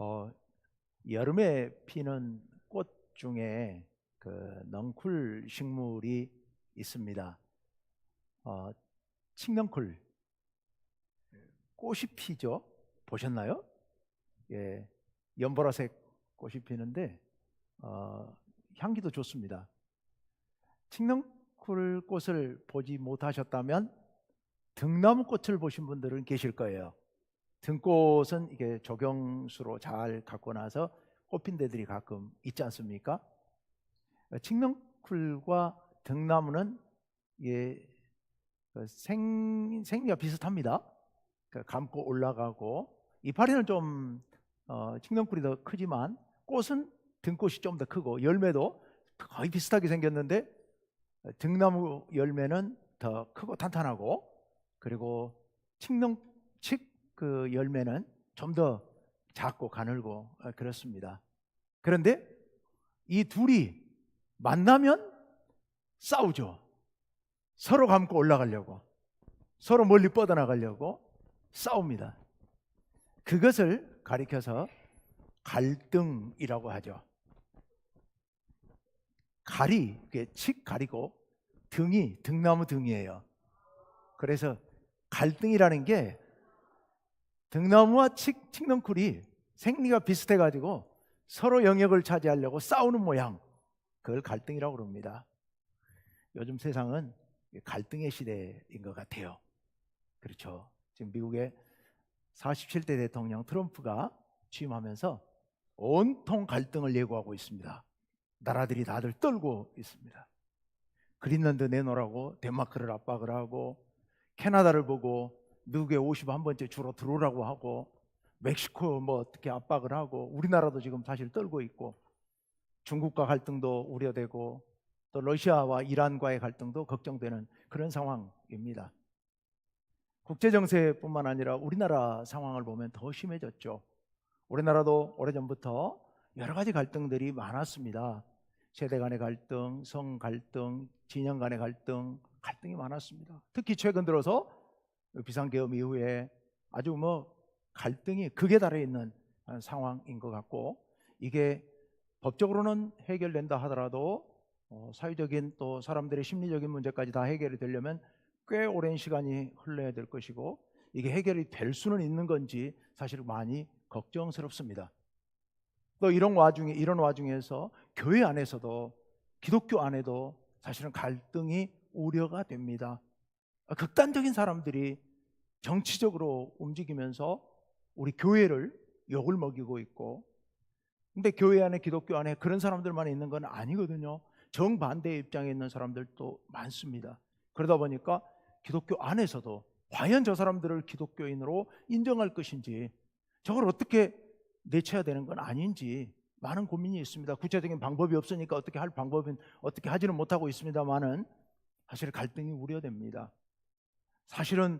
어, 여름에 피는 꽃 중에 그 넝쿨 식물이 있습니다. 어, 칡넝쿨 꽃이 피죠. 보셨나요? 예, 연보라색 꽃이 피는데 향기도 좋습니다. 칡넝쿨 꽃을 보지 못하셨다면 등나무 꽃을 보신 분들은 계실 거예요. 등꽃은 이게 조경수로 잘 갖고 나서 꽃핀 데들이 가끔 있지 않습니까? 칡넝쿨과 등나무는 예, 생리가 비슷합니다. 감고 올라가고 이파리는 좀 칡넝쿨이 더 크지만 꽃은 등꽃이 좀 더 크고 열매도 거의 비슷하게 생겼는데 등나무 열매는 더 크고 탄탄하고 그리고 칡 열매는 좀 더 작고 가늘고 그렇습니다. 그런데 이 둘이 만나면 싸우죠. 서로 감고 올라가려고, 서로 멀리 뻗어나가려고 싸웁니다. 그것을 가리켜서 갈등이라고 하죠. 갈이 칡 가리고 등이 등나무 등이에요. 그래서 갈등이라는 게 등나무와 칡넝쿨이 생리가 비슷해가지고 서로 영역을 차지하려고 싸우는 모양, 그걸 갈등이라고 그럽니다. 요즘 세상은 갈등의 시대인 것 같아요. 그렇죠. 지금 미국의 47대 대통령 트럼프가 취임하면서 온통 갈등을 예고하고 있습니다. 나라들이 다들 떨고 있습니다. 그린란드 내놓으라고 덴마크를 압박을 하고 캐나다를 보고 미국에 51번째 주로 들어오라고 하고 멕시코 뭐 어떻게 압박을 하고 우리나라도 지금 사실 떨고 있고 중국과 갈등도 우려되고 또 러시아와 이란과의 갈등도 걱정되는 그런 상황입니다. 국제정세뿐만 아니라 우리나라 상황을 보면 더 심해졌죠. 우리나라도 오래전부터 여러 가지 갈등들이 많았습니다. 세대 간의 갈등, 성 갈등, 진영 간의 갈등, 갈등이 많았습니다. 특히 최근 들어서 비상계엄 이후에 아주 갈등이 극에 달해 있는 상황인 것 같고, 이게 법적으로는 해결된다 하더라도 사회적인 또 사람들의 심리적인 문제까지 다 해결이 되려면 꽤 오랜 시간이 흘러야 될 것이고, 이게 해결이 될 수는 있는 건지 사실 많이 걱정스럽습니다. 또 이런 와중에서 교회 안에서도, 기독교 안에도 사실은 갈등이 우려가 됩니다. 극단적인 사람들이 정치적으로 움직이면서 우리 교회를 욕을 먹이고 있고, 근데 교회 안에, 기독교 안에 그런 사람들만 있는 건 아니거든요. 정반대의 입장에 있는 사람들도 많습니다. 그러다 보니까 기독교 안에서도 과연 저 사람들을 기독교인으로 인정할 것인지, 저걸 어떻게 내쳐야 되는 건 아닌지 많은 고민이 있습니다. 구체적인 방법이 없으니까 어떻게 할 방법은 어떻게 하지는 못하고 있습니다만은 사실 갈등이 우려됩니다. 사실은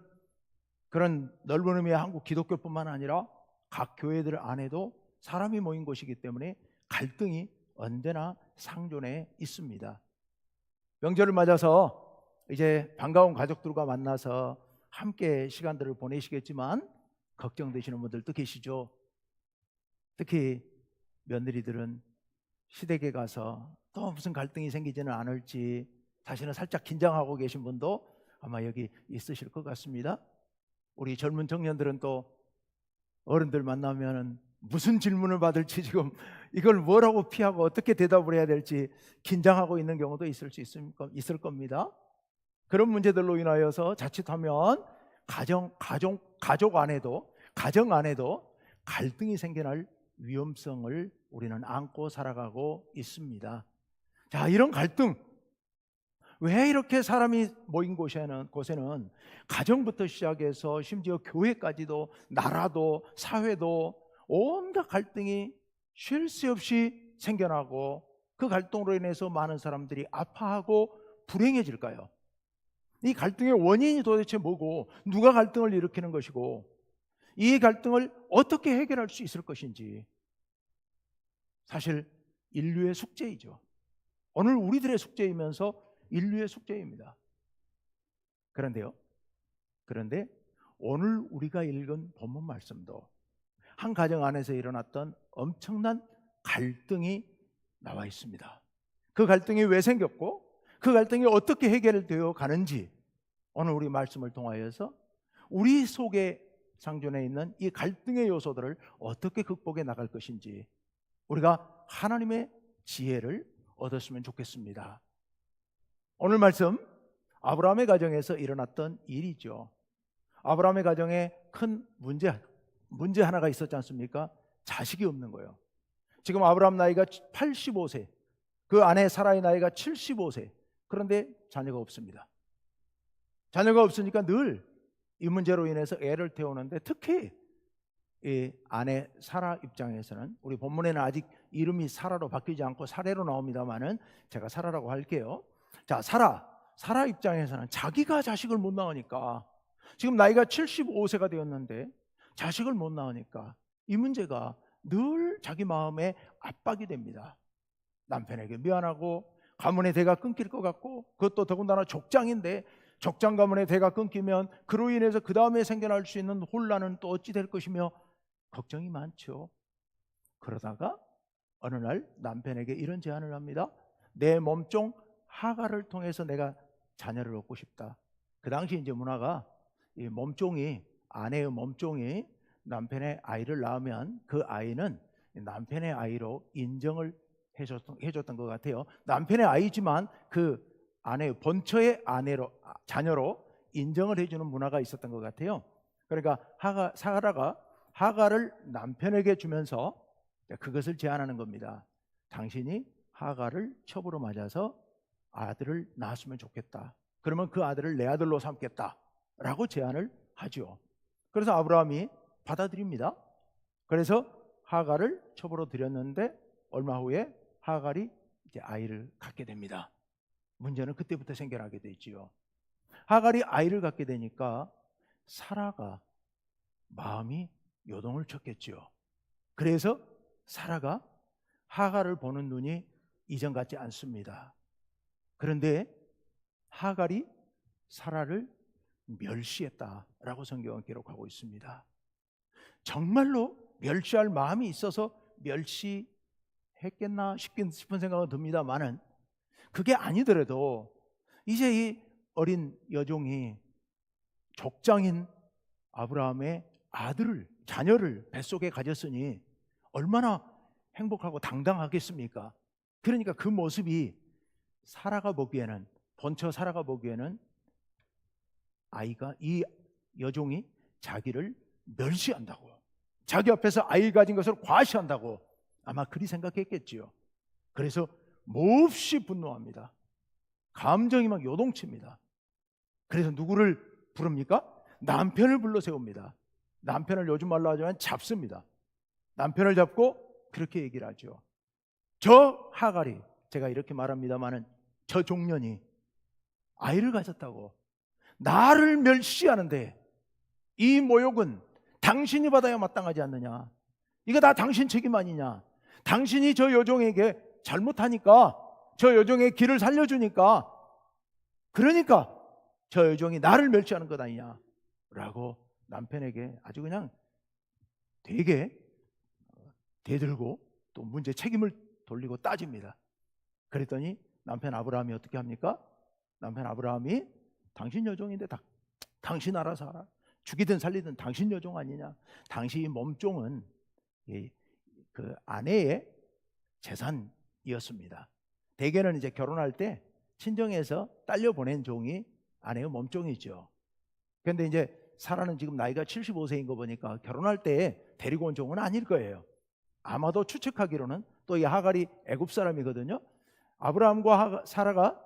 그런 넓은 의미의 한국 기독교뿐만 아니라 각 교회들 안에도 사람이 모인 곳이기 때문에 갈등이 언제나 상존해 있습니다. 명절을 맞아서 이제 반가운 가족들과 만나서 함께 시간들을 보내시겠지만 걱정되시는 분들도 계시죠. 특히 며느리들은 시댁에 가서 또 무슨 갈등이 생기지는 않을지 자신은 살짝 긴장하고 계신 분도 아마 여기 있으실 것 같습니다. 우리 젊은 청년들은 또 어른들 만나면 무슨 질문을 받을지 지금 이걸 뭐라고 피하고 어떻게 대답을 해야 될지 긴장하고 있는 경우도 있을 겁니다. 그런 문제들로 인하여서 자칫하면 가정 안에도 갈등이 생겨날 위험성을 우리는 안고 살아가고 있습니다. 자, 이런 갈등, 왜 이렇게 사람이 모인 곳에는 가정부터 시작해서 심지어 교회까지도, 나라도, 사회도 온갖 갈등이 쉴 새 없이 생겨나고, 그 갈등으로 인해서 많은 사람들이 아파하고 불행해질까요? 이 갈등의 원인이 도대체 뭐고, 누가 갈등을 일으키는 것이고, 이 갈등을 어떻게 해결할 수 있을 것인지, 사실 인류의 숙제이죠. 오늘 우리들의 숙제이면서 인류의 숙제입니다. 그런데 오늘 우리가 읽은 본문 말씀도 한 가정 안에서 일어났던 엄청난 갈등이 나와 있습니다. 그 갈등이 왜 생겼고 그 갈등이 어떻게 해결되어 가는지 오늘 우리 말씀을 통하여서 우리 속에 상존해 있는 이 갈등의 요소들을 어떻게 극복해 나갈 것인지 우리가 하나님의 지혜를 얻었으면 좋겠습니다. 오늘 말씀 아브라함의 가정에서 일어났던 일이죠. 아브라함의 가정에 큰 문제 하나가 있었지 않습니까? 자식이 없는 거예요. 지금 아브라함 나이가 85세, 그 아내 사라의 나이가 75세. 그런데 자녀가 없습니다. 자녀가 없으니까 늘 이 문제로 인해서 애를 태우는데 특히 이 아내 사라 입장에서는 우리 본문에는 아직 이름이 사라로 바뀌지 않고 사례로 나옵니다만은 제가 사라라고 할게요. 자, 사라 입장에서는 자기가 자식을 못 낳으니까 지금 나이가 75세가 되었는데 자식을 못 낳으니까 이 문제가 늘 자기 마음에 압박이 됩니다. 남편에게 미안하고 가문의 대가 끊길 것 같고 그것도 더군다나 족장인데 족장 가문의 대가 끊기면 그로 인해서 그 다음에 생겨날 수 있는 혼란은 또 어찌 될 것이며 걱정이 많죠. 그러다가 어느 날 남편에게 이런 제안을 합니다. 내 몸종 하갈을 통해서 내가 자녀를 얻고 싶다. 그 당시 이제 문화가 이 몸종이 아내의 몸종이 남편의 아이를 낳으면 그 아이는 남편의 아이로 인정을 해줬던 것 같아요. 남편의 아이지만 그 아내의 본처의 자녀로 인정을 해주는 문화가 있었던 것 같아요. 그러니까 사라가 하갈을 남편에게 주면서 그것을 제안하는 겁니다. 당신이 하갈을 첩으로 맞아서 아들을 낳았으면 좋겠다. 그러면 그 아들을 내 아들로 삼겠다라고 제안을 하죠. 그래서 아브라함이 받아들입니다. 그래서 하갈을 첩으로 들였는데 얼마 후에 하갈이 이제 아이를 갖게 됩니다. 문제는 그때부터 생겨나게 되지요. 하갈이 아이를 갖게 되니까 사라가 마음이 요동을 쳤겠지요. 그래서 사라가 하갈을 보는 눈이 이전 같지 않습니다. 그런데 하갈이 사라를 멸시했다라고 성경은 기록하고 있습니다. 정말로 멸시할 마음이 있어서 멸시했겠나 싶은 생각은 듭니다만은 그게 아니더라도 이제 이 어린 여종이 족장인 아브라함의 자녀를 뱃속에 가졌으니 얼마나 행복하고 당당하겠습니까? 그러니까 그 모습이 본처 사라가 보기에는 이 여종이 자기를 멸시한다고, 자기 앞에서 아이 가진 것을 과시한다고 아마 그리 생각했겠지요. 그래서 몹시 분노합니다. 감정이 막 요동칩니다. 그래서 누구를 부릅니까? 남편을 불러 세웁니다. 남편을 요즘 말로 하자면 잡습니다. 남편을 잡고 그렇게 얘기를 하죠. 저 하갈이, 제가 이렇게 말합니다마는 저 종년이 아이를 가졌다고 나를 멸시하는데 이 모욕은 당신이 받아야 마땅하지 않느냐? 이거 다 당신 책임 아니냐? 당신이 저 여종에게 잘못하니까 저 여종의 길을 살려주니까 그러니까 저 여종이 나를 멸시하는 것 아니냐? 라고 남편에게 아주 그냥 되게 대들고 또 문제 책임을 돌리고 따집니다. 그랬더니 남편 아브라함이 어떻게 합니까? 남편 아브라함이 당신 여종인데 당신 알아서 알아. 죽이든 살리든 당신 여종 아니냐? 당시 몸종은 그 아내의 재산이었습니다. 대개는 이제 결혼할 때 친정에서 딸려 보낸 종이 아내의 몸종이죠. 그런데 이제 사라는 지금 나이가 75세인 거 보니까 결혼할 때 데리고 온 종은 아닐 거예요. 아마도 추측하기로는 또 이 하갈이 애굽 사람이거든요. 아브라함과 사라가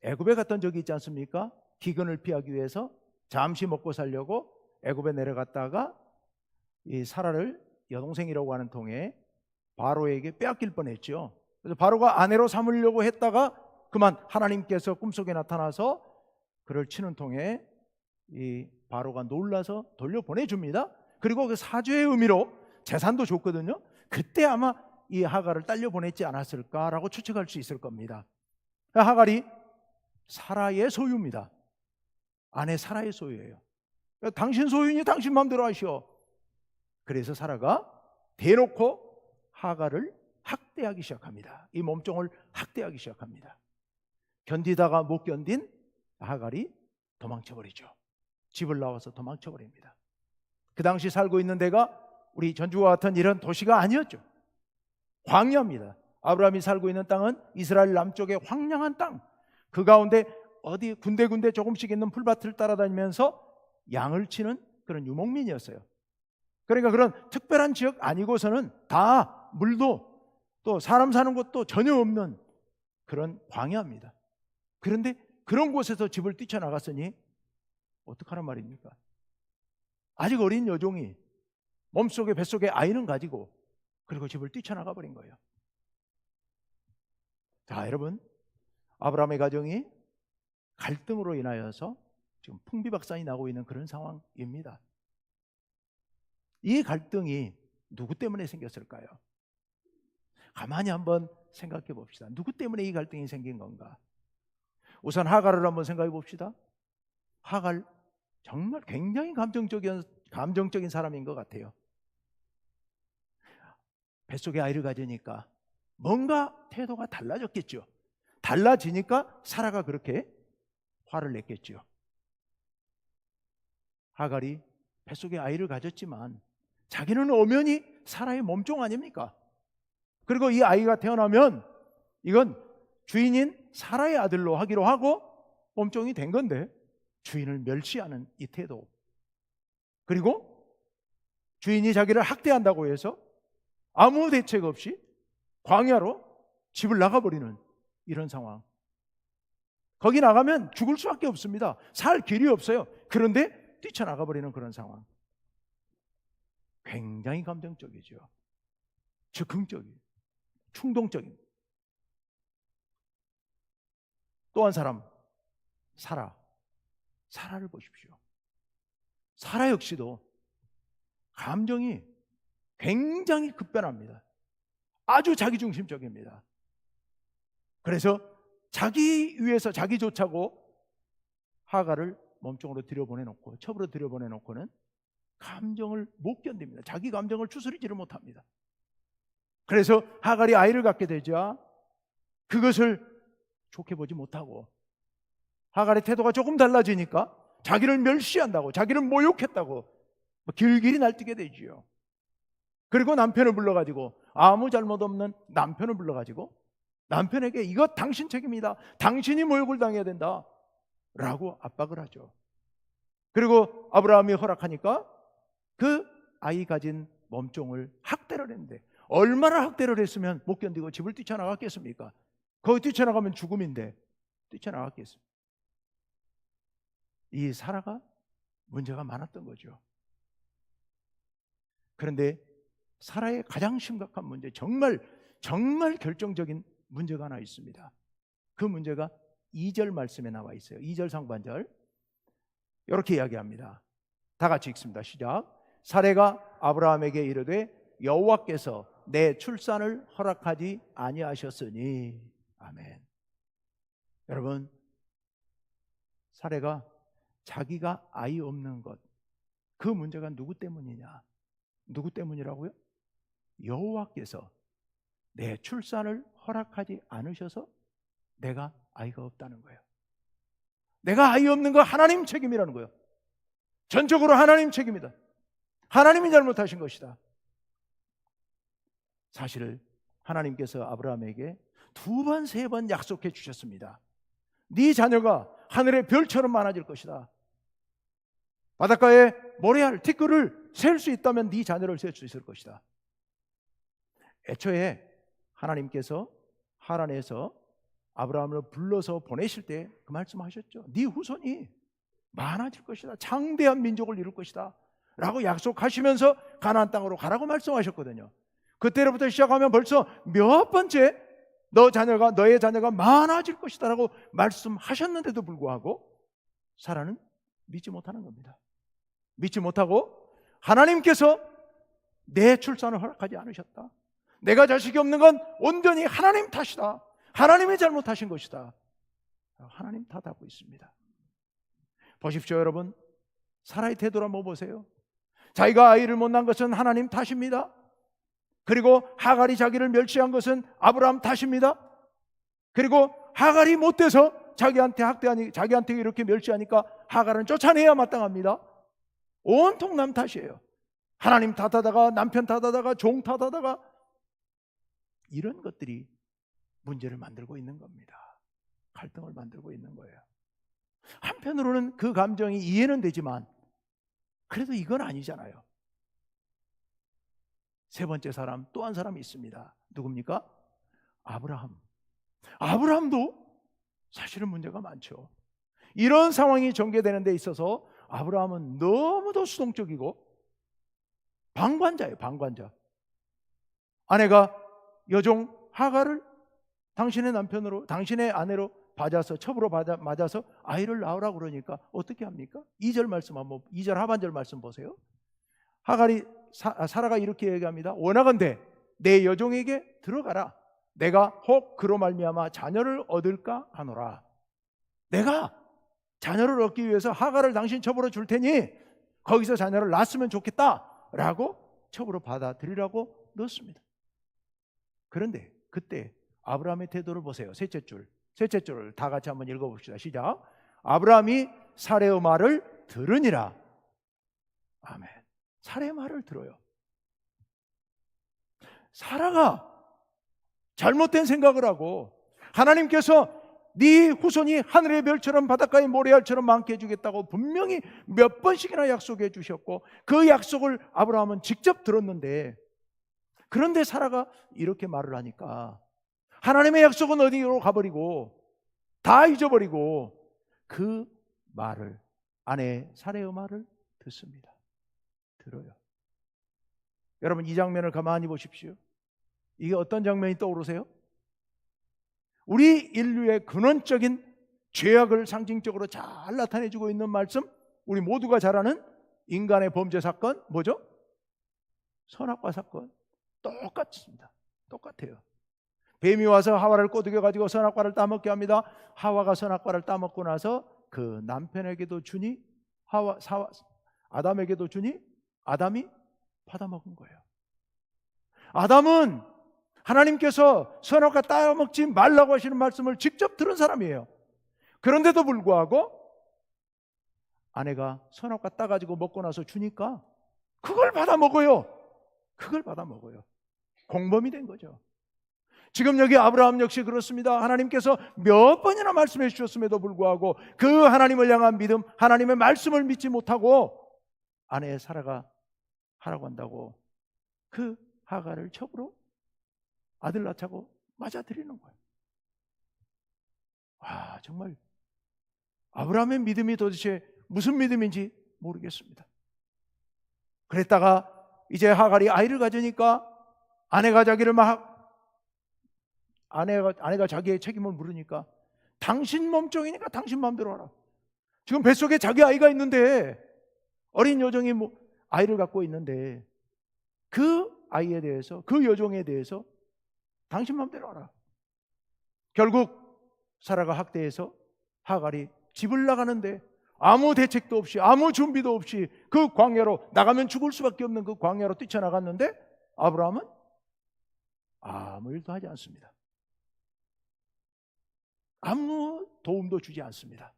애굽에 갔던 적이 있지 않습니까? 기근을 피하기 위해서 잠시 먹고 살려고 애굽에 내려갔다가 이 사라를 여동생이라고 하는 통에 바로에게 빼앗길 뻔했죠. 그래서 바로가 아내로 삼으려고 했다가 그만 하나님께서 꿈속에 나타나서 그를 치는 통에 이 바로가 놀라서 돌려보내줍니다. 그리고 그 사죄의 의미로 재산도 줬거든요. 그때 아마 이 하갈을 딸려 보냈지 않았을까라고 추측할 수 있을 겁니다. 하갈이 사라의 소유입니다. 아내 사라의 소유예요. 당신 소유니 당신 마음대로 하시오. 그래서 사라가 대놓고 하갈을 학대하기 시작합니다. 이 몸종을 학대하기 시작합니다. 견디다가 못 견딘 하갈이 도망쳐버리죠. 집을 나와서 도망쳐버립니다. 그 당시 살고 있는 데가 우리 전주와 같은 이런 도시가 아니었죠. 광야입니다. 아브라함이 살고 있는 땅은 이스라엘 남쪽의 황량한 땅, 그 가운데 어디 군데군데 조금씩 있는 풀밭을 따라다니면서 양을 치는 그런 유목민이었어요. 그러니까 그런 특별한 지역 아니고서는 다 물도 또 사람 사는 곳도 전혀 없는 그런 광야입니다. 그런데 그런 곳에서 집을 뛰쳐나갔으니 어떡하란 말입니까? 아직 어린 여종이 몸속에 뱃속에 아이는 가지고 그리고 집을 뛰쳐나가 버린 거예요. 자, 여러분, 아브라함의 가정이 갈등으로 인하여서 지금 풍비박산이 나고 있는 그런 상황입니다. 이 갈등이 누구 때문에 생겼을까요? 가만히 한번 생각해 봅시다. 누구 때문에 이 갈등이 생긴 건가? 우선 하갈을 한번 생각해 봅시다. 하갈 정말 굉장히 감정적인 사람인 것 같아요. 뱃속에 아이를 가지니까 뭔가 태도가 달라졌겠죠. 달라지니까 사라가 그렇게 화를 냈겠죠. 하갈이 뱃속에 아이를 가졌지만 자기는 엄연히 사라의 몸종 아닙니까? 그리고 이 아이가 태어나면 이건 주인인 사라의 아들로 하기로 하고 몸종이 된 건데 주인을 멸시하는 이 태도, 그리고 주인이 자기를 학대한다고 해서 아무 대책 없이 광야로 집을 나가버리는 이런 상황. 거기 나가면 죽을 수밖에 없습니다. 살 길이 없어요. 그런데 뛰쳐나가버리는 그런 상황. 굉장히 감정적이죠. 즉흥적이에요. 충동적인. 또 한 사람, 사라를 보십시오. 사라 역시도 감정이 굉장히 급변합니다. 아주 자기중심적입니다. 그래서 자기 위해서 자기 좋자고 하갈을 몸종으로 들여보내놓고, 첩으로 들여보내놓고는 감정을 못 견딥니다. 자기 감정을 추스리지를 못합니다. 그래서 하갈이 아이를 갖게 되자 그것을 좋게 보지 못하고 하갈의 태도가 조금 달라지니까 자기를 멸시한다고, 자기를 모욕했다고 길길이 날뛰게 되지요. 그리고 남편을 불러가지고, 아무 잘못 없는 남편을 불러가지고 남편에게 이것 당신 책임이다, 당신이 모욕을 당해야 된다 라고 압박을 하죠. 그리고 아브라함이 허락하니까 그 아이 가진 몸종을 학대를 했는데, 얼마나 학대를 했으면 못 견디고 집을 뛰쳐나갔겠습니까? 거기 뛰쳐나가면 죽음인데 뛰쳐나갔겠습니까? 이 사라가 문제가 많았던 거죠. 그런데 사라의 가장 심각한 문제, 정말 결정적인 문제가 하나 있습니다. 그 문제가 2절 말씀에 나와 있어요. 2절 상반절 이렇게 이야기합니다. 다 같이 읽습니다. 시작. 사라가 아브라함에게 이르되 여호와께서 내 출산을 허락하지 아니하셨으니. 아멘. 여러분, 사라가 자기가 아이 없는 것, 그 문제가 누구 때문이냐? 누구 때문이라고요? 여호와께서 내 출산을 허락하지 않으셔서 내가 아이가 없다는 거예요. 내가 아이 없는 거 하나님 책임이라는 거예요. 전적으로 하나님 책임이다. 하나님이 잘못하신 것이다. 사실 하나님께서 아브라함에게 2번, 3번 약속해 주셨습니다. 네 자녀가 하늘의 별처럼 많아질 것이다. 바닷가에 모래알, 티끌을 셀 수 있다면 네 자녀를 셀 수 있을 것이다. 애초에 하나님께서 하란에서 아브라함을 불러서 보내실 때 그 말씀하셨죠. 네 후손이 많아질 것이다. 장대한 민족을 이룰 것이다 라고 약속하시면서 가나안 땅으로 가라고 말씀하셨거든요. 그때로부터 시작하면 벌써 몇 번째 너의 자녀가 많아질 것이다 라고 말씀하셨는데도 불구하고 사라는 믿지 못하는 겁니다. 믿지 못하고 하나님께서 내 출산을 허락하지 않으셨다, 내가 자식이 없는 건 온전히 하나님 탓이다, 하나님이 잘못하신 것이다, 하나님 탓하고 있습니다. 보십시오 여러분, 사라의 태도를 한번 보세요. 자기가 아이를 못 낳은 것은 하나님 탓입니다. 그리고 하갈이 자기를 멸시한 것은 아브라함 탓입니다. 그리고 하갈이 못돼서 자기한테 학대하니, 자기한테 이렇게 멸시하니까 하갈은 쫓아내야 마땅합니다. 온통 남 탓이에요. 하나님 탓하다가, 남편 탓하다가, 종 탓하다가, 이런 것들이 문제를 만들고 있는 겁니다. 갈등을 만들고 있는 거예요. 한편으로는 그 감정이 이해는 되지만 그래도 이건 아니잖아요. 세 번째 사람, 또 한 사람이 있습니다. 누굽니까? 아브라함. 아브라함도 사실은 문제가 많죠. 이런 상황이 전개되는 데 있어서 아브라함은 너무도 수동적이고 방관자예요. 방관자. 아내가 여종 하갈을 당신의 남편으로, 당신의 아내로 맞아서, 첩으로 맞아서 아이를 낳으라고 그러니까 어떻게 합니까? 2절 말씀 한번, 2절 하반절 말씀 보세요. 하갈이, 사라가 이렇게 얘기합니다. 원하건대 내 여종에게 들어가라. 내가 혹 그로 말미암아 자녀를 얻을까 하노라. 내가 자녀를 얻기 위해서 하갈을 당신 첩으로 줄 테니 거기서 자녀를 낳았으면 좋겠다라고 첩으로 받아들이라고 넣었습니다. 그런데 그때 아브라함의 태도를 보세요. 셋째 줄을 다 같이 한번 읽어봅시다. 시작. 아브라함이 사레의 말을 들으니라. 아멘. 사레의 말을 들어요. 사라가 잘못된 생각을 하고 하나님께서 네 후손이 하늘의 별처럼 바닷가의 모래알처럼 많게 해주겠다고 분명히 몇 번씩이나 약속해 주셨고 그 약속을 아브라함은 직접 들었는데, 그런데 사라가 이렇게 말을 하니까 하나님의 약속은 어디로 가버리고 다 잊어버리고 그 말을, 아내 사레의 말을 듣습니다. 들어요. 여러분, 이 장면을 가만히 보십시오. 이게 어떤 장면이 떠오르세요? 우리 인류의 근원적인 죄악을 상징적으로 잘 나타내주고 있는 말씀, 우리 모두가 잘 아는 인간의 범죄 사건, 뭐죠? 선악과 사건. 똑같습니다. 똑같아요. 뱀이 와서 하와를 꼬드겨가지고 선악과를 따먹게 합니다. 하와가 선악과를 따먹고 나서 그 남편에게도 주니, 아담에게도 주니 아담이 받아먹은 거예요. 아담은 하나님께서 선악과 따먹지 말라고 하시는 말씀을 직접 들은 사람이에요. 그런데도 불구하고 아내가 선악과 따가지고 먹고 나서 주니까 그걸 받아먹어요. 그걸 받아먹어요. 공범이 된 거죠. 지금 여기 아브라함 역시 그렇습니다. 하나님께서 몇 번이나 말씀해 주셨음에도 불구하고 그 하나님을 향한 믿음, 하나님의 말씀을 믿지 못하고 아내 사라가 하라고 한다고 그 하갈을 첩으로 아들 낳자고 맞아들이는 거예요. 와, 정말 아브라함의 믿음이 도대체 무슨 믿음인지 모르겠습니다. 그랬다가 이제 하갈이 아이를 가지니까 아내가 자기의 책임을 물으니까 당신 몸종이니까 당신 마음대로 하라. 지금 뱃속에 자기 아이가 있는데, 어린 여종이 아이를 갖고 있는데 그 아이에 대해서, 그 여종에 대해서 당신 마음대로 하라. 결국 사라가 학대해서 하갈이 집을 나가는데 아무 대책도 없이, 아무 준비도 없이 그 광야로, 나가면 죽을 수밖에 없는 그 광야로 뛰쳐나갔는데 아브라함은 아무 일도 하지 않습니다. 아무 도움도 주지 않습니다.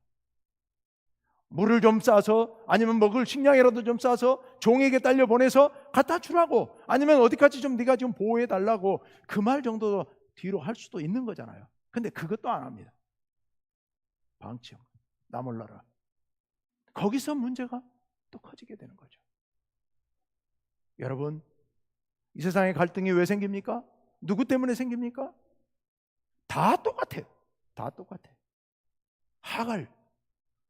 물을 좀 싸서, 아니면 먹을 식량이라도 좀 싸서 종에게 딸려 보내서 갖다 주라고, 아니면 어디까지 좀 네가 좀 보호해 달라고, 그 말 정도 뒤로 할 수도 있는 거잖아요. 근데 그것도 안 합니다. 방치형, 나 몰라라. 거기서 문제가 또 커지게 되는 거죠. 여러분, 이 세상의 갈등이 왜 생깁니까? 누구 때문에 생깁니까? 다 똑같아요. 다 똑같아요. 하갈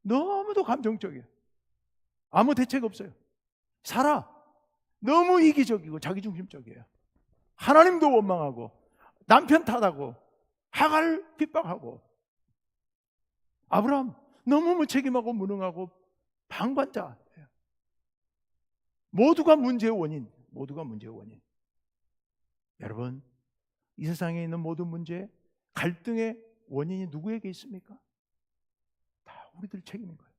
너무도 감정적이에요. 아무 대책 없어요. 사라 너무 이기적이고 자기중심적이에요. 하나님도 원망하고 남편 탓하고 하갈 핍박하고, 아브라함 너무 무책임하고 무능하고 방관자예요. 모두가 문제의 원인, 모두가 문제의 원인. 여러분, 이 세상에 있는 모든 문제, 갈등의 원인이 누구에게 있습니까? 다 우리들 책임인 거예요.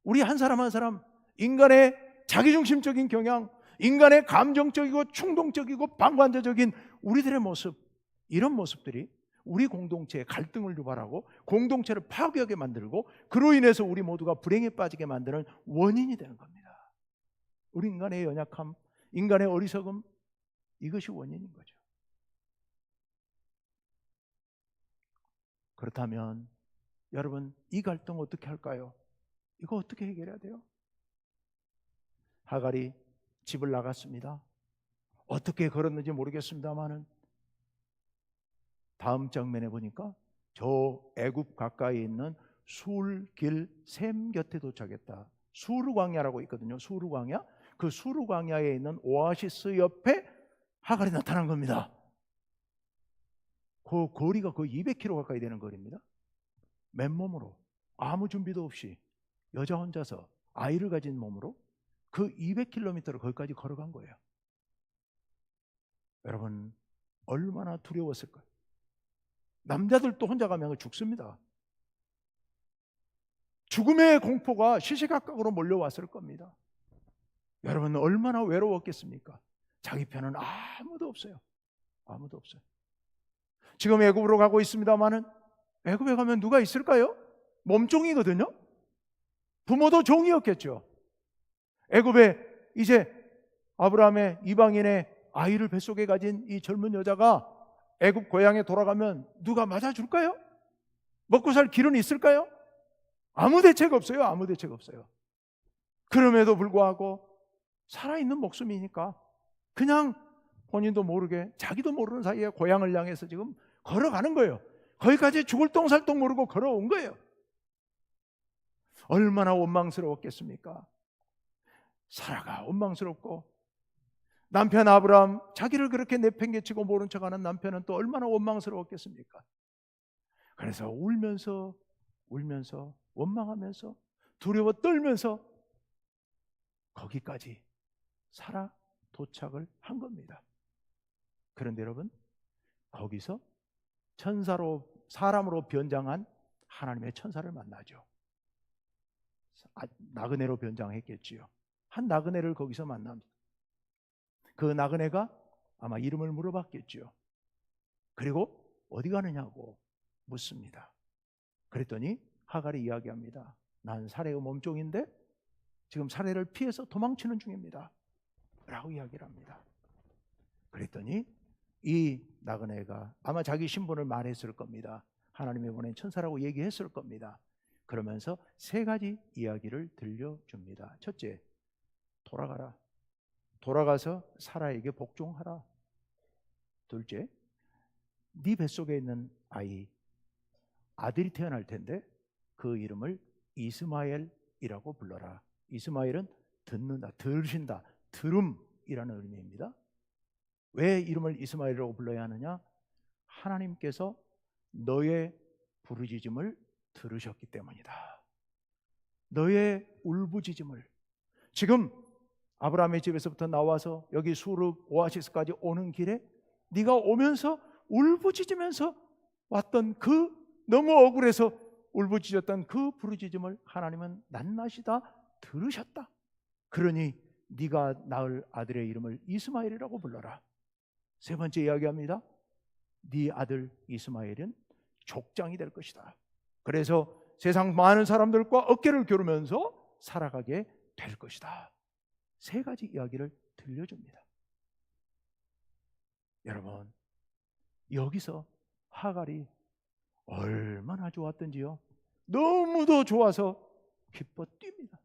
우리 한 사람 한 사람 인간의 자기중심적인 경향, 인간의 감정적이고 충동적이고 방관자적인 우리들의 모습, 이런 모습들이 우리 공동체에 갈등을 유발하고 공동체를 파괴하게 만들고 그로 인해서 우리 모두가 불행에 빠지게 만드는 원인이 되는 겁니다. 우리 인간의 연약함, 인간의 어리석음, 이것이 원인인 거죠. 그렇다면 여러분, 이 갈등 어떻게 할까요? 이거 어떻게 해결해야 돼요? 하갈이 집을 나갔습니다. 어떻게 걸었는지 모르겠습니다만은 다음 장면에 보니까 저 애굽 가까이에 있는 술길 샘 곁에 도착했다. 수르 광야라고 있거든요. 수르 광야. 그 수르 광야에 있는 오아시스 옆에 하갈이 나타난 겁니다. 그 거리가 거의 200km 가까이 되는 거리입니다. 맨몸으로 아무 준비도 없이 여자 혼자서 아이를 가진 몸으로 그 200km를 거기까지 걸어간 거예요. 여러분, 얼마나 두려웠을까요? 남자들도 혼자 가면 죽습니다. 죽음의 공포가 시시각각으로 몰려왔을 겁니다. 여러분, 얼마나 외로웠겠습니까? 자기 편은 아무도 없어요. 아무도 없어요. 지금 애굽으로 가고 있습니다마는 애굽에 가면 누가 있을까요? 몸종이거든요. 부모도 종이었겠죠. 애굽에 이제 아브라함의 이방인의 아이를 뱃속에 가진 이 젊은 여자가 애굽 고향에 돌아가면 누가 맞아줄까요? 먹고 살 길은 있을까요? 아무 대책 없어요. 아무 대책 없어요. 그럼에도 불구하고 살아있는 목숨이니까 그냥 본인도 모르게 자기도 모르는 사이에 고향을 향해서 지금 걸어가는 거예요. 거기까지 죽을 똥살똥 모르고 걸어온 거예요. 얼마나 원망스러웠겠습니까? 사라가 원망스럽고 남편 아브라함, 자기를 그렇게 내팽개치고 모른 척하는 남편은 또 얼마나 원망스러웠겠습니까? 그래서 울면서 원망하면서 두려워 떨면서 거기까지 사라 도착을 한 겁니다. 그런데 여러분, 거기서 천사로 사람으로 변장한 하나님의 천사를 만나죠. 나그네로 변장했겠지요. 한 나그네를 거기서 만납니다. 그 나그네가 아마 이름을 물어봤겠죠. 그리고 어디 가느냐고 묻습니다. 그랬더니 하갈이 이야기합니다. 난 사례의 몸종인데 지금 사례를 피해서 도망치는 중입니다 라고 이야기를 합니다. 그랬더니 이 나그네가 아마 자기 신분을 말했을 겁니다. 하나님이 보낸 천사라고 얘기했을 겁니다. 그러면서 세 가지 이야기를 들려줍니다. 첫째, 돌아가라. 돌아가서 사라에게 복종하라. 둘째, 네 뱃속에 있는 아들이 태어날 텐데 그 이름을 이스마엘이라고 불러라. 이스마엘은 듣는다, 들으신다, 들음이라는 의미입니다. 왜 이름을 이스마엘이라고 불러야 하느냐? 하나님께서 너의 부르짖음을 들으셨기 때문이다. 너의 울부짖음을. 지금 아브라함의 집에서부터 나와서 여기 수르 오아시스까지 오는 길에 네가 오면서 울부짖으면서 왔던 그 너무 억울해서 울부짖었던 그 부르짖음을 하나님은 낱낱이 다 들으셨다. 그러니 네가 낳을 아들의 이름을 이스마엘이라고 불러라. 세 번째 이야기합니다. 네 아들 이스마엘은 족장이 될 것이다. 그래서 세상 많은 사람들과 어깨를 겨루면서 살아가게 될 것이다. 세 가지 이야기를 들려줍니다. 여러분, 여기서 하갈이 얼마나 좋았던지요. 너무도 좋아서 기뻐 뜁니다.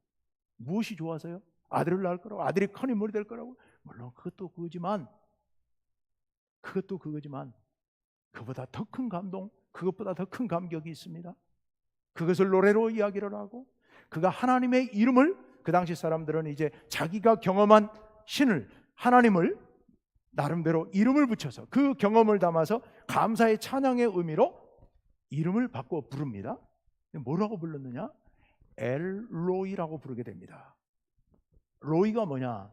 무엇이 좋아서요? 아들을 낳을 거라고, 아들이 큰 인물이 될 거라고. 물론 그것도 그거지만 그보다 더 큰 감동, 그것보다 더 큰 감격이 있습니다. 그것을 노래로 이야기를 하고 그가 하나님의 이름을, 그 당시 사람들은 이제 자기가 경험한 신을, 하나님을 나름대로 이름을 붙여서 그 경험을 담아서 감사의 찬양의 의미로 이름을 바꿔 부릅니다. 뭐라고 불렀느냐? 엘로이라고 부르게 됩니다. 로이가 뭐냐?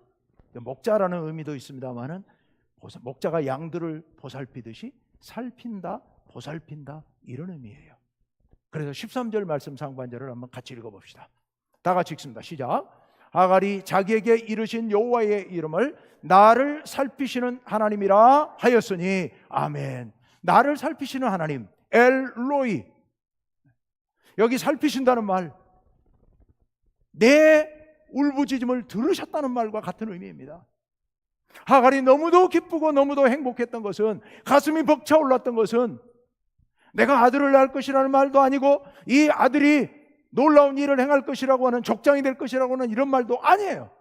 목자라는 의미도 있습니다만은 목자가 양들을 보살피듯이 살핀다, 보살핀다, 이런 의미예요. 그래서 13절 말씀 상반절을 한번 같이 읽어봅시다. 다 같이 읽습니다. 시작. 하갈이 자기에게 이르신 여호와의 이름을 나를 살피시는 하나님이라 하였으니 아멘. 나를 살피시는 하나님, 엘로이. 여기 살피신다는 말, 내 울부짖음을 들으셨다는 말과 같은 의미입니다. 하갈이 너무도 기쁘고 너무도 행복했던 것은, 가슴이 벅차올랐던 것은 내가 아들을 낳을 것이라는 말도 아니고 이 아들이 놀라운 일을 행할 것이라고 하는, 족장이 될 것이라고 하는 이런 말도 아니에요.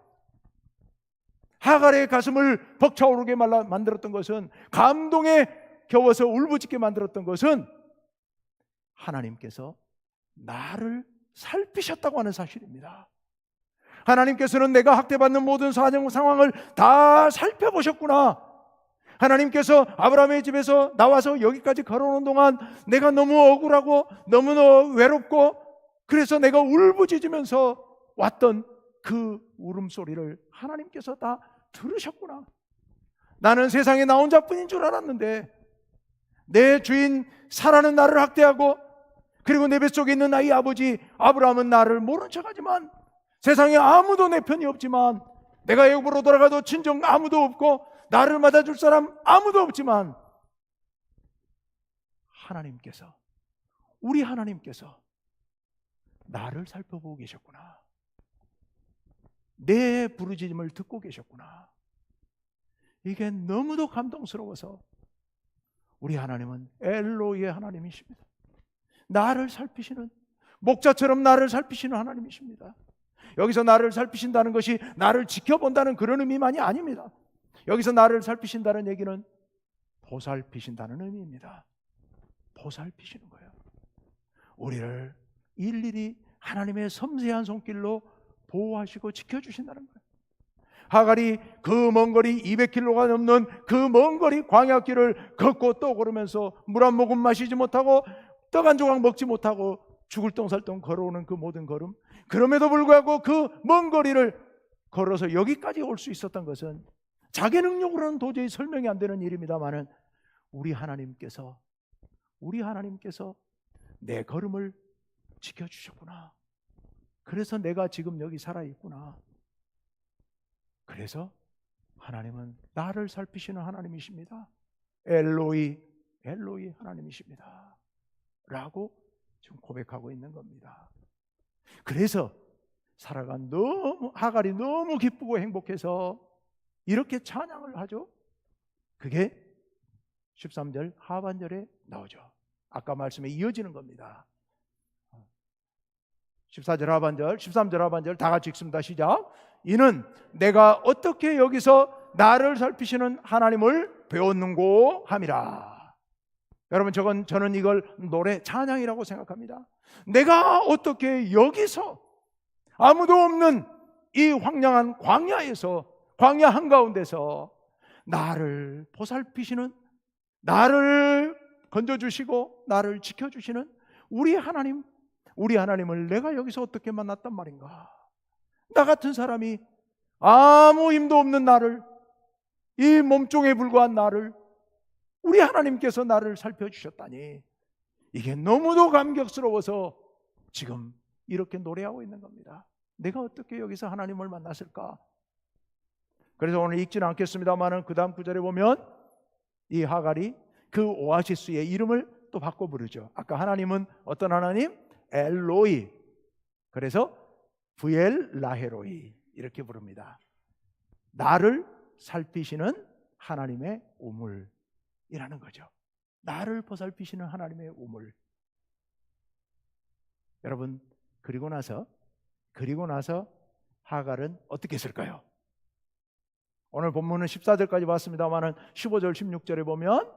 하갈의 가슴을 벅차오르게 만들었던 것은, 감동에 겨워서 울부짖게 만들었던 것은 하나님께서 나를 살피셨다고 하는 사실입니다. 하나님께서는 내가 학대받는 모든 상황을 다 살펴보셨구나. 하나님께서 아브라함의 집에서 나와서 여기까지 걸어오는 동안 내가 너무 억울하고 너무너무 외롭고, 그래서 내가 울부짖으면서 왔던 그 울음소리를 하나님께서 다 들으셨구나. 나는 세상에 나 혼자뿐인 줄 알았는데, 내 주인 사라는 나를 학대하고, 그리고 내 뱃속에 있는 나의 아버지 아브라함은 나를 모른 척하지만, 세상에 아무도 내 편이 없지만, 내가 애굽으로 돌아가도 친정 아무도 없고 나를 맞아줄 사람 아무도 없지만, 하나님께서, 우리 하나님께서 나를 살펴보고 계셨구나. 내 부르짖음을 듣고 계셨구나. 이게 너무도 감동스러워서, 우리 하나님은 엘로이의 하나님이십니다. 나를 살피시는, 목자처럼 나를 살피시는 하나님이십니다. 여기서 나를 살피신다는 것이 나를 지켜본다는 그런 의미만이 아닙니다. 여기서 나를 살피신다는 얘기는 보살피신다는 의미입니다. 보살피시는 거예요. 우리를 일일이 하나님의 섬세한 손길로 보호하시고 지켜주신다는 거예요. 하갈이 그 먼 거리 200km가 넘는 그 먼 거리 광야길을 걷고 또 걸으면서 물 한 모금 마시지 못하고 떡 한 조각 먹지 못하고 죽을 똥살똥 걸어오는 그 모든 걸음, 그럼에도 불구하고 그 먼 거리를 걸어서 여기까지 올 수 있었던 것은 자기 능력으로는 도저히 설명이 안 되는 일입니다만은, 우리 하나님께서 내 걸음을 지켜주셨구나. 그래서 내가 지금 여기 살아있구나. 그래서 하나님은 나를 살피시는 하나님이십니다. 엘로이 하나님이십니다 라고 지금 고백하고 있는 겁니다. 그래서 하갈이 너무 기쁘고 행복해서 이렇게 찬양을 하죠. 그게 13절 하반절에 나오죠. 아까 말씀에 이어지는 겁니다. 14절 하반절, 13절 하반절 다 같이 읽습니다. 시작. 이는 내가 어떻게 여기서 나를 살피시는 하나님을 배웠는고 함이라. 여러분, 저는 이걸 노래 찬양이라고 생각합니다. 내가 어떻게 여기서 아무도 없는 이 황량한 광야에서, 광야 한가운데서 나를 보살피시는, 나를 건져주시고 나를 지켜주시는 우리 하나님을 내가 여기서 어떻게 만났단 말인가. 나 같은 사람이, 아무 힘도 없는 나를, 이 몸종에 불과한 나를 우리 하나님께서 나를 살펴주셨다니, 이게 너무도 감격스러워서 지금 이렇게 노래하고 있는 겁니다. 내가 어떻게 여기서 하나님을 만났을까? 그래서 오늘 읽지는 않겠습니다만 그 다음 구절에 보면 이 하갈이 그 오아시스의 이름을 또 바꿔 부르죠. 아까 하나님은 어떤 하나님? 엘로이. 그래서 브엘 라헤로이 이렇게 부릅니다. 나를 살피시는 하나님의 우물이라는 거죠. 나를 보살피시는 하나님의 우물. 여러분, 그리고 나서 하갈은 어떻게 했을까요? 오늘 본문은 14절까지 봤습니다만 15절 16절에 보면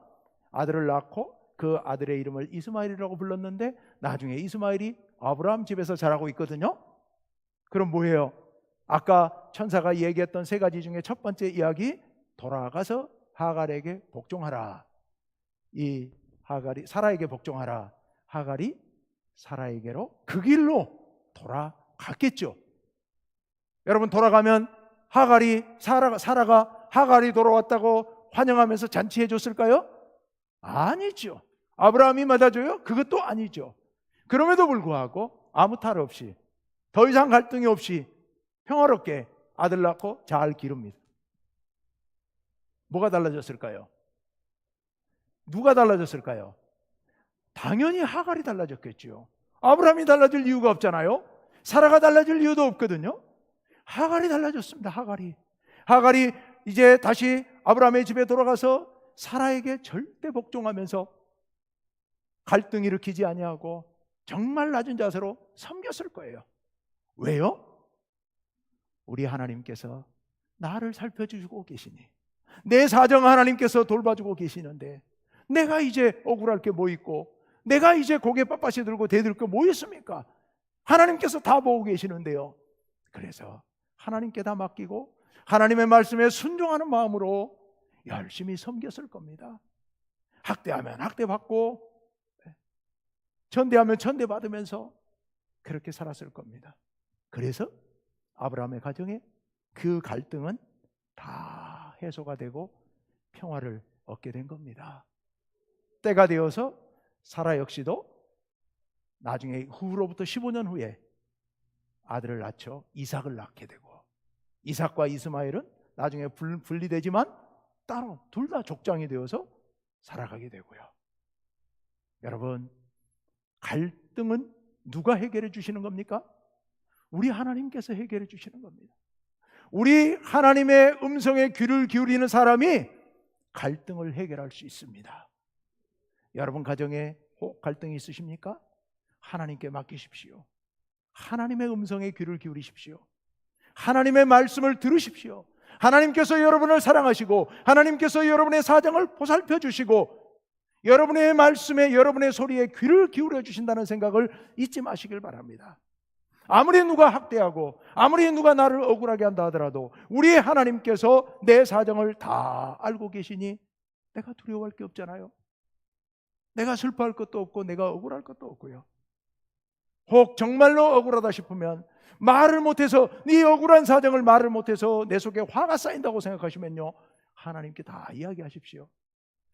아들을 낳고 그 아들의 이름을 이스마엘이라고 불렀는데, 나중에 이스마엘이 아브라함 집에서 자라고 있거든요. 그럼 뭐예요? 아까 천사가 얘기했던 세 가지 중에 첫 번째 이야기, 돌아가서 하갈에게 복종하라. 이 하갈이 사라에게 복종하라. 하갈이 사라에게로 그 길로 돌아갔겠죠. 여러분, 돌아가면 사라가 하갈이 돌아왔다고 환영하면서 잔치해 줬을까요? 아니죠. 아브라함이 맞아줘요? 그것도 아니죠. 그럼에도 불구하고 아무 탈 없이, 더 이상 갈등이 없이 평화롭게 아들 낳고 잘 기릅니다. 뭐가 달라졌을까요? 누가 달라졌을까요? 당연히 하갈이 달라졌겠죠. 아브라함이 달라질 이유가 없잖아요. 사라가 달라질 이유도 없거든요. 하갈이 달라졌습니다. 하갈이 이제 다시 아브라함의 집에 돌아가서 사라에게 절대 복종하면서 갈등 일으키지 아니하고 정말 낮은 자세로 섬겼을 거예요. 왜요? 우리 하나님께서 나를 살펴주고 계시니, 내 사정 하나님께서 돌봐주고 계시는데 내가 이제 억울할 게 뭐 있고, 내가 이제 고개 빳빳이 들고 대들 게 뭐 있습니까? 하나님께서 다 보고 계시는데요. 그래서 하나님께 다 맡기고 하나님의 말씀에 순종하는 마음으로 열심히 섬겼을 겁니다. 학대하면 학대받고, 천대하면 천대받으면서 그렇게 살았을 겁니다. 그래서 아브라함의 가정에 그 갈등은 다 해소가 되고 평화를 얻게 된 겁니다. 때가 되어서 사라 역시도 나중에 후로부터 15년 후에 아들을 낳죠. 이삭을 낳게 되고, 이삭과 이스마엘은 나중에 분리되지만 따로 둘 다 족장이 되어서 살아가게 되고요. 여러분, 갈등은 누가 해결해 주시는 겁니까? 우리 하나님께서 해결해 주시는 겁니다. 우리 하나님의 음성에 귀를 기울이는 사람이 갈등을 해결할 수 있습니다. 여러분 가정에 혹 갈등이 있으십니까? 하나님께 맡기십시오. 하나님의 음성에 귀를 기울이십시오. 하나님의 말씀을 들으십시오. 하나님께서 여러분을 사랑하시고 하나님께서 여러분의 사정을 보살펴 주시고 여러분의 말씀에, 여러분의 소리에 귀를 기울여 주신다는 생각을 잊지 마시길 바랍니다. 아무리 누가 학대하고 아무리 누가 나를 억울하게 한다 하더라도 우리 하나님께서 내 사정을 다 알고 계시니 내가 두려워할 게 없잖아요. 내가 슬퍼할 것도 없고 내가 억울할 것도 없고요. 혹 정말로 억울하다 싶으면 말을 못해서, 네 억울한 사정을 말을 못해서 내 속에 화가 쌓인다고 생각하시면요, 하나님께 다 이야기하십시오.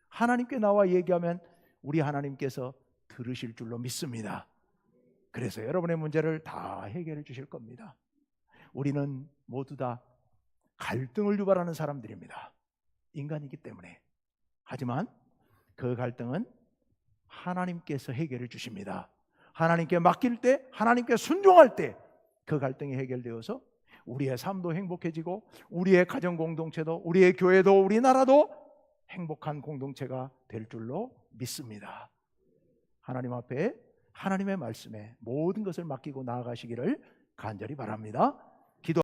하나님께 나와 얘기하면 우리 하나님께서 들으실 줄로 믿습니다. 그래서 여러분의 문제를 다 해결해 주실 겁니다. 우리는 모두 다 갈등을 유발하는 사람들입니다. 인간이기 때문에. 하지만 그 갈등은 하나님께서 해결해 주십니다. 하나님께 맡길 때, 하나님께 순종할 때 그 갈등이 해결되어서 우리의 삶도 행복해지고 우리의 가정 공동체도, 우리의 교회도, 우리나라도 행복한 공동체가 될 줄로 믿습니다. 하나님 앞에, 하나님의 말씀에 모든 것을 맡기고 나아가시기를 간절히 바랍니다.